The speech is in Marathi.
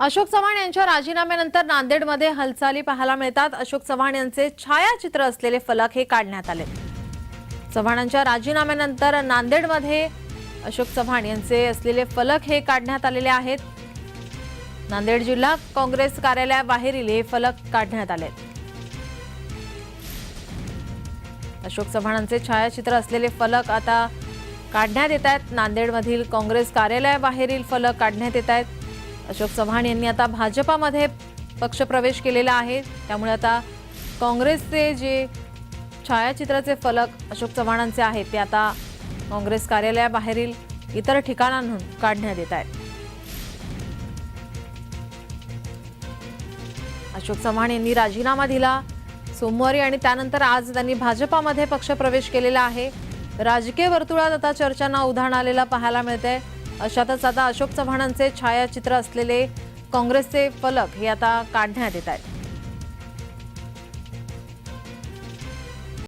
अशोक चव्हाण यांच्या राजीनाम्यानंतर नांदेडमध्ये हालचाली पाहायला मिळतात। अशोक चव्हाण यांचे छायाचित्र असलेले फलक हे काढण्यात आले। चव्हाणांच्या राजीनाम्यानंतर नांदेडमध्ये अशोक चव्हाण यांचे असलेले फलक हे काढण्यात आलेले आहेत। नांदेड जिल्हा काँग्रेस कार्यालयाबाहेरील हे फलक काढण्यात आले। अशोक चव्हाणांचे छायाचित्र असलेले फलक आता काढण्यात येत आहेत। नांदेडमधील काँग्रेस कार्यालयाबाहेरील फलक काढण्यात येत आहेत। अशोक चव्हाण यांनी आता भाजपामध्ये पक्षप्रवेश केलेला आहे, त्यामुळे आता काँग्रेसचे जे छायाचित्राचे फलक अशोक चव्हाणांचे आहेत ते आता काँग्रेस कार्यालयाबाहेरील इतर ठिकाणांहून काढण्यात येत आहेत। अशोक चव्हाण यांनी राजीनामा दिला सोमवारी आणि त्यानंतर आज त्यांनी भाजपामध्ये पक्षप्रवेश केलेला आहे। राजकीय वर्तुळात आता चर्चांना उधाण आलेला पाहायला मिळते। अशातच आता अशोक चव्हाणांचे छायाचित्र असलेले काँग्रेसचे फलक हे आता काढण्यात येत आहेत।